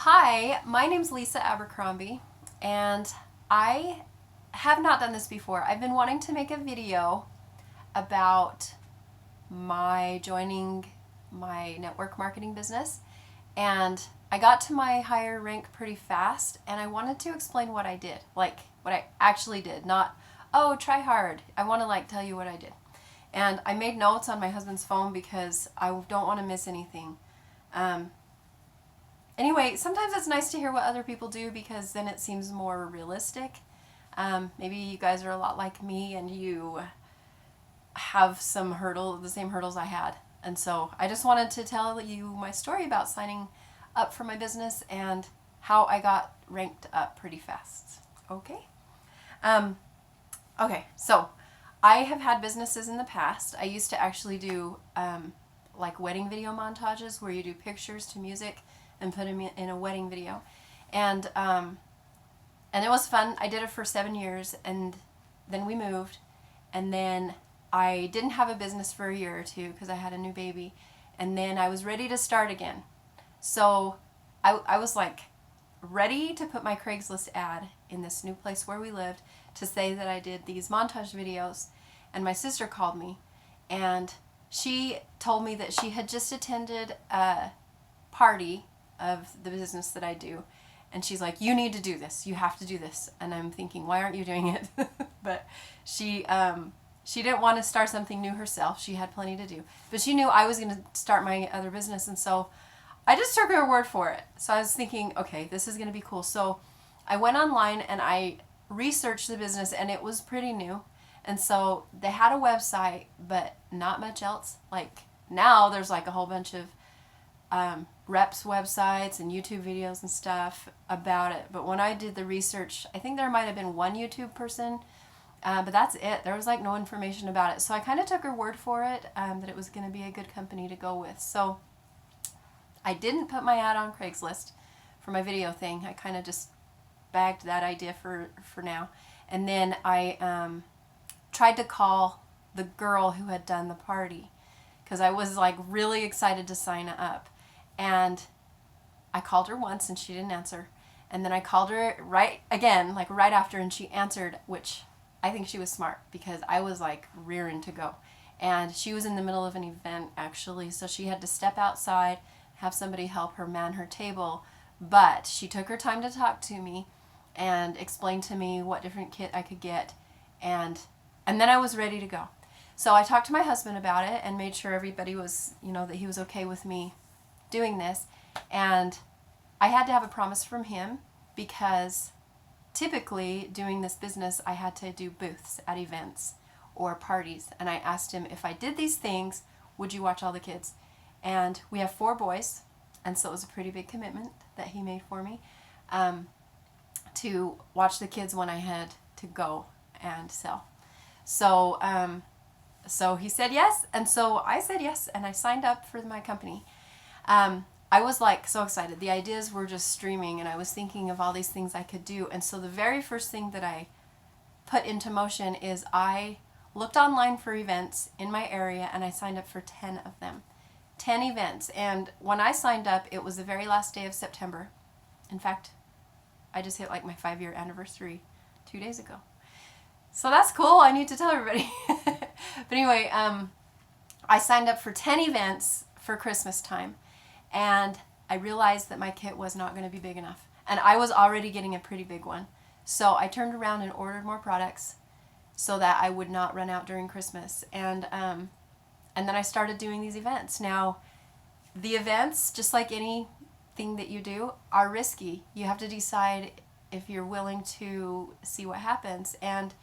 Hi, my name's Lisa Abercrombie, and I have not done this before. I've been wanting to make a video about my joining my network marketing business, and I got to my higher rank pretty fast, and I wanted to explain what I did, like what I actually did, not, oh, try hard. I want to tell you what I did. And I made notes on my husband's phone because I don't want to miss anything. Um, Anyway, sometimes it's nice to hear what other people do because then it seems more realistic. Maybe you guys are a lot like me and you have the same hurdles I had. And so I just wanted to tell you my story about signing up for my business and how I got ranked up pretty fast. Okay? Um, okay, so I have had businesses in the past. I used to actually do wedding video montages where you do pictures to music and put them in a wedding video, and it was fun. I did it for 7 years, and then we moved, and then I didn't have a business for a year or two because I had a new baby, and then I was ready to start again. So I was ready to put my Craigslist ad in this new place where we lived to say that I did these montage videos, and my sister called me, and she told me that she had just attended a party of the business that I do, and she's like, you need to do this, you have to do this. And I'm thinking, why aren't you doing it? But she didn't want to start something new herself. She had plenty to do, but she knew I was going to start my other business, and so I just took her word for it. So I was thinking, okay, this is going to be cool. So I went online and I researched the business, and it was pretty new, and so they had a website but not much else. Like now there's a whole bunch of reps websites and YouTube videos and stuff about it. But when I did the research, I think there might have been one YouTube person, but that's it. There was no information about it. So I kind of took her word for it, that it was going to be a good company to go with. So I didn't put my ad on Craigslist for my video thing. I kind of just bagged that idea for now. And then I tried to call the girl who had done the party because I was really excited to sign up. And I called her once and she didn't answer. And then I called her right after, and she answered, which I think she was smart because I was rearing to go. And she was in the middle of an event actually, so she had to step outside, have somebody help her man her table. But she took her time to talk to me and explain to me what different kit I could get. And then I was ready to go. So I talked to my husband about it and made sure everybody was, that he was okay with me doing this. And I had to have a promise from him because typically doing this business I had to do booths at events or parties, and I asked him, if I did these things, would you watch all the kids? And we have 4 boys, and so it was a pretty big commitment that he made for me, to watch the kids when I had to go and sell. So he said yes, and so I said yes, and I signed up for my company. I was so excited. The ideas were just streaming, and I was thinking of all these things I could do. And so the very first thing that I put into motion is I looked online for events in my area, and I signed up for 10 of them. 10 events. And when I signed up, it was the very last day of September. In fact, I just hit my 5-year anniversary 2 days ago. So that's cool. I need to tell everybody. But anyway, I signed up for 10 events for Christmas time. And I realized that my kit was not going to be big enough. And I was already getting a pretty big one. So I turned around and ordered more products so that I would not run out during Christmas. And then I started doing these events. Now, the events, just like anything that you do, are risky. You have to decide if you're willing to see what happens. And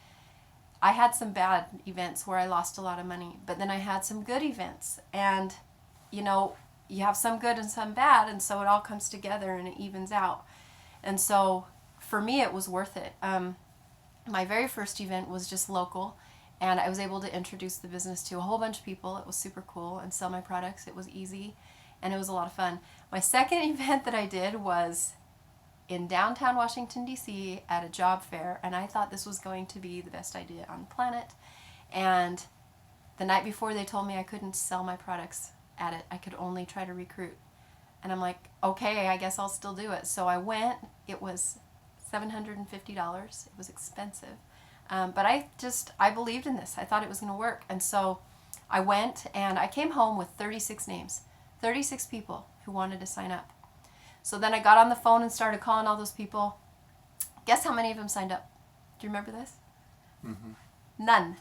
I had some bad events where I lost a lot of money. But then I had some good events. And, you have some good and some bad, and so it all comes together and it evens out. And so for me, it was worth it. My very first event was just local, and I was able to introduce the business to a whole bunch of people. It was super cool, and sell my products. It was easy, and it was a lot of fun. My second event that I did was in downtown Washington, D.C. at a job fair, and I thought this was going to be the best idea on the planet. And the night before, they told me I couldn't sell my products at it. I could only try to recruit. And I'm like, okay, I guess I'll still do it. So I went. It was $750. It was expensive. But I believed in this. I thought it was going to work. And so I went, and I came home with 36 names, 36 people who wanted to sign up. So then I got on the phone and started calling all those people. Guess how many of them signed up? Do you remember this? Mm-hmm. None.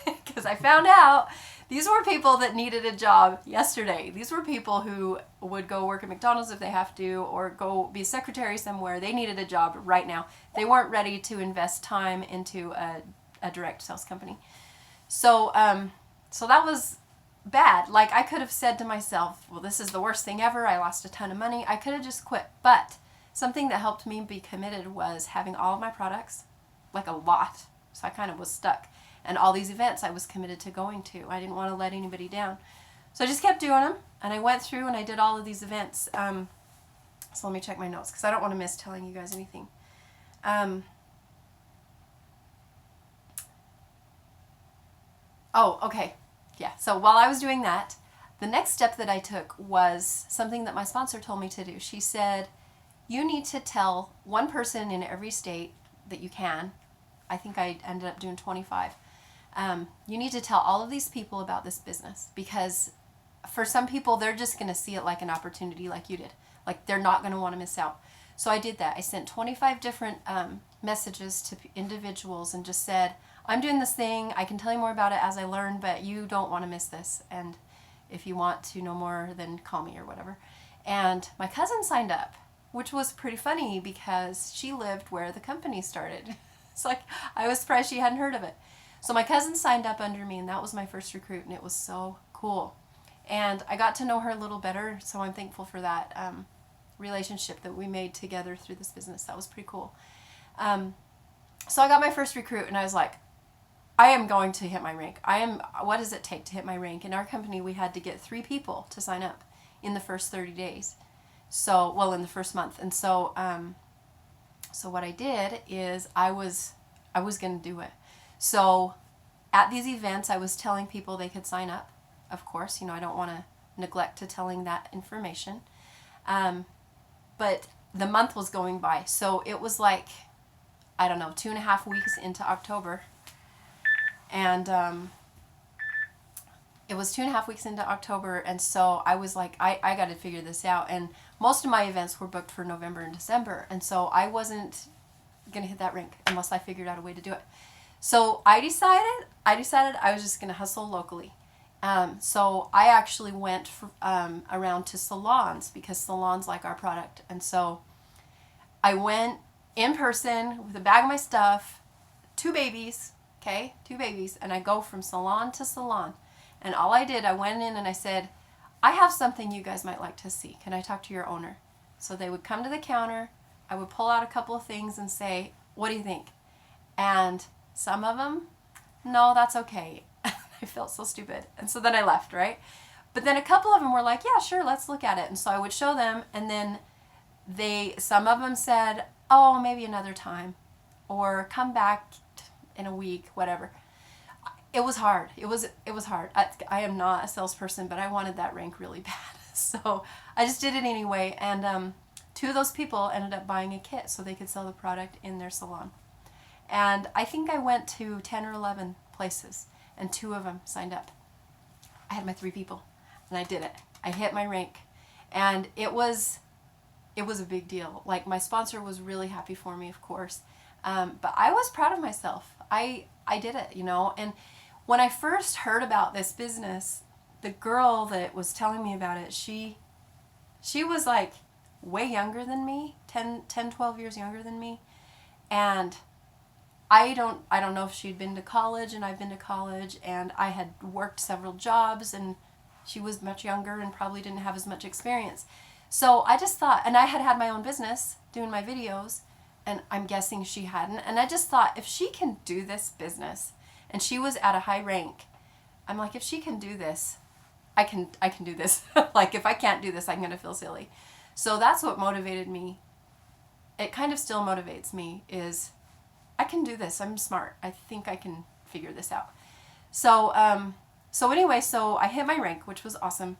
Because I found out these were people that needed a job yesterday. These were people who would go work at McDonald's if they have to, or go be a secretary somewhere. They needed a job right now. They weren't ready to invest time into a direct sales company. So so that was bad. Like, I could have said to myself, well, this is the worst thing ever. I lost a ton of money. I could have just quit. But something that helped me be committed was having all of my products, like a lot. So I kind of was stuck. And all these events I was committed to going to. I didn't want to let anybody down. So I just kept doing them. And I went through and I did all of these events. So let me check my notes because I don't want to miss telling you guys anything. Oh, okay. Yeah, so while I was doing that, the next step that I took was something that my sponsor told me to do. She said, you need to tell one person in every state that you can. I think I ended up doing 25. You need to tell all of these people about this business, because for some people, they're just going to see it like an opportunity like you did. Like, they're not going to want to miss out. So I did that. I sent 25 different messages to individuals and just said, I'm doing this thing. I can tell you more about it as I learn, but you don't want to miss this. And if you want to know more, then call me or whatever. And my cousin signed up, which was pretty funny because she lived where the company started. It's like, I was surprised she hadn't heard of it. So my cousin signed up under me, and that was my first recruit, and it was so cool. And I got to know her a little better, so I'm thankful for that relationship that we made together through this business. That was pretty cool. So I got my first recruit, and I was like, I am going to hit my rank. What does it take to hit my rank? In our company, we had to get 3 people to sign up in the first 30 days. So, well, in the first month. And so, so what I did is I was going to do it. So at these events, I was telling people they could sign up. Of course, I don't want to neglect to telling that information. But the month was going by. So it was like, I don't know, 2.5 weeks into October. And it was 2.5 weeks into October, and so I was like, I got to figure this out. And most of my events were booked for November and December, and so I wasn't going to hit that rank unless I figured out a way to do it. So I decided I was just going to hustle locally. So I actually went around to salons, because salons like our product. And so I went in person with a bag of my stuff, 2 babies, okay, 2 babies, and I go from salon to salon. And all I did, I went in and I said, I have something you guys might like to see. Can I talk to your owner? So they would come to the counter. I would pull out a couple of things and say, what do you think? And some of them, no, that's okay. I felt so stupid. And so then I left, right? But then a couple of them were like, yeah, sure, let's look at it. And so I would show them, and then some of them said, oh, maybe another time, or come back in a week, whatever. It was hard. It was hard. I am not a salesperson, but I wanted that rank really bad. So I just did it anyway. And 2 of those people ended up buying a kit so they could sell the product in their salon. And I think I went to 10 or 11 places, and 2 of them signed up. I had my 3 people, and I did it. I hit my rank, and it was a big deal. Like, my sponsor was really happy for me, of course, but I was proud of myself. I did it, and when I first heard about this business, the girl that was telling me about it, she was like way younger than me, 12 years younger than me, and I don't know if she'd been to college, and I've been to college, and I had worked several jobs, and she was much younger and probably didn't have as much experience. So I just thought, and I had my own business doing my videos, and I'm guessing she hadn't, and I just thought, if she can do this business, and she was at a high rank, I'm like, if she can do this, I can do this. Like, if I can't do this, I'm going to feel silly. So that's what motivated me. It kind of still motivates me, is I can do this. I'm smart. I think I can figure this out. So, so anyway, so I hit my rank, which was awesome.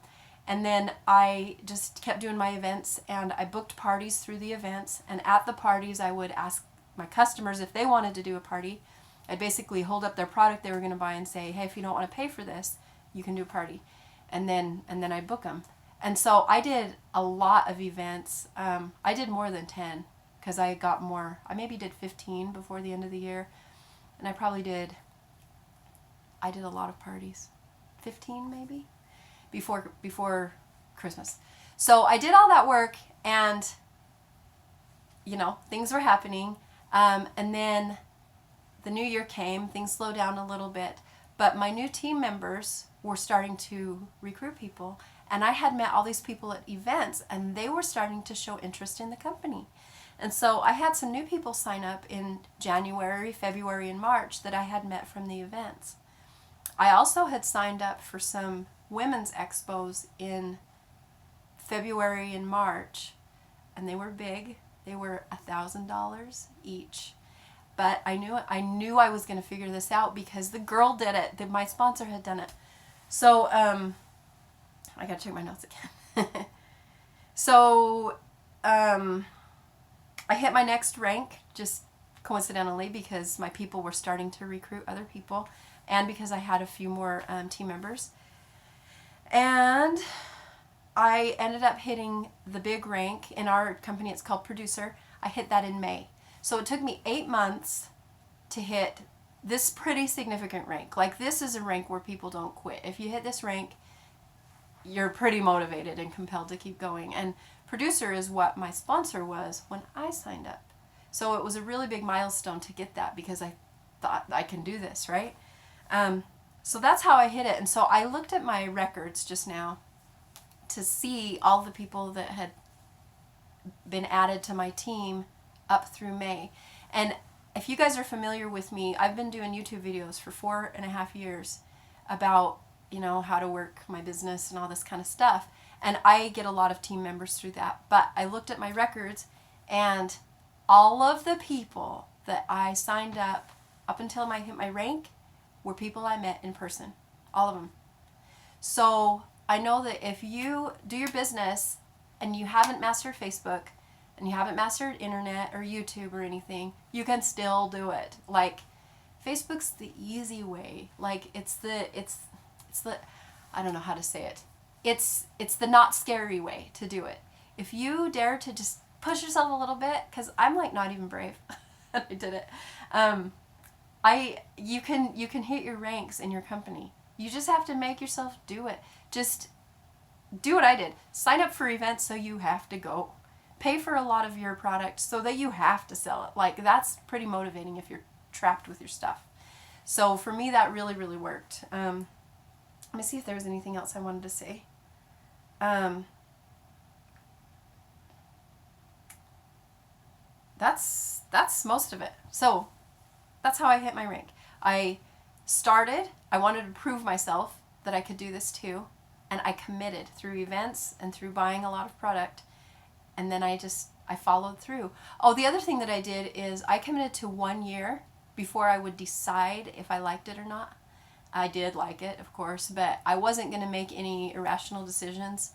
And then I just kept doing my events, and I booked parties through the events. And at the parties, I would ask my customers if they wanted to do a party. I'd basically hold up their product they were going to buy and say, hey, if you don't want to pay for this, you can do a party. And then I'd book them. And so I did a lot of events. I did more than 10 because I got more. I maybe did 15 before the end of the year. And I did a lot of parties. 15 maybe? Before Christmas. So I did all that work, and things were happening. And then the new year came, things slowed down a little bit, but my new team members were starting to recruit people, and I had met all these people at events, and they were starting to show interest in the company. And so I had some new people sign up in January, February, and March that I had met from the events. I also had signed up for some women's expos in February and March, and they were big. They were $1,000 each. But I knew I was going to figure this out because the girl did it. My sponsor had done it. So I got to check my notes again. So I hit my next rank just coincidentally because my people were starting to recruit other people, and because I had a few more team members. And I ended up hitting the big rank. In our company, it's called producer. I hit that in May. So it took me 8 months to hit this pretty significant rank. Like, this is a rank where people don't quit. If you hit this rank, you're pretty motivated and compelled to keep going. And producer is what my sponsor was when I signed up. So it was a really big milestone to get that because I thought I can do this, right? So that's how I hit it. And so I looked at my records just now to see all the people that had been added to my team up through May. And if you guys are familiar with me, I've been doing YouTube videos for 4.5 years about, how to work my business and all this kind of stuff. And I get a lot of team members through that. But I looked at my records, and all of the people that I signed up until I hit my rank were people I met in person. All of them. So I know that if you do your business and you haven't mastered Facebook and you haven't mastered internet or YouTube or anything, you can still do it. Like, Facebook's the easy way. Like, it's the I don't know how to say it. It's the not scary way to do it. If you dare to just push yourself a little bit, because I'm like not even brave. I did it. You can hit your ranks in your company. You just have to make yourself do it. Just do what I did. Sign up for events so you have to go. Pay for a lot of your product so that you have to sell it. Like, that's pretty motivating if you're trapped with your stuff. So for me, that really, really worked. Let me see if there was anything else I wanted to say. That's most of it. So that's how I hit my rank. I wanted to prove myself that I could do this too, and I committed through events and through buying a lot of product, and then I followed through. Oh, the other thing that I did is I committed to 1 year before I would decide if I liked it or not. I did like it, of course, but I wasn't going to make any irrational decisions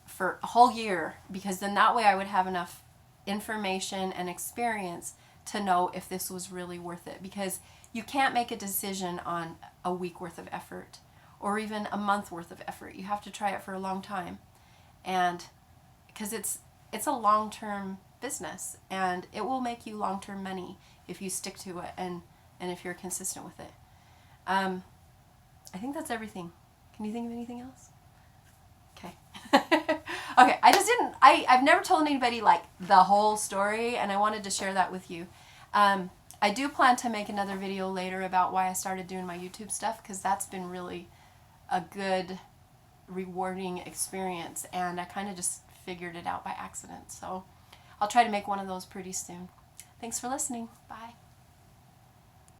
for a whole year, because then that way I would have enough information and experience to know if this was really worth it. Because you can't make a decision on a week worth of effort or even a month worth of effort. You have to try it for a long time, and because it's a long-term business, and it will make you long-term money if you stick to it and if you're consistent with it. I think that's everything. Can you think of anything else? Okay. Okay, I've never told anybody like the whole story, and I wanted to share that with you. I do plan to make another video later about why I started doing my YouTube stuff, because that's been really a good, rewarding experience, and I kind of just figured it out by accident. So I'll try to make one of those pretty soon. Thanks for listening. Bye.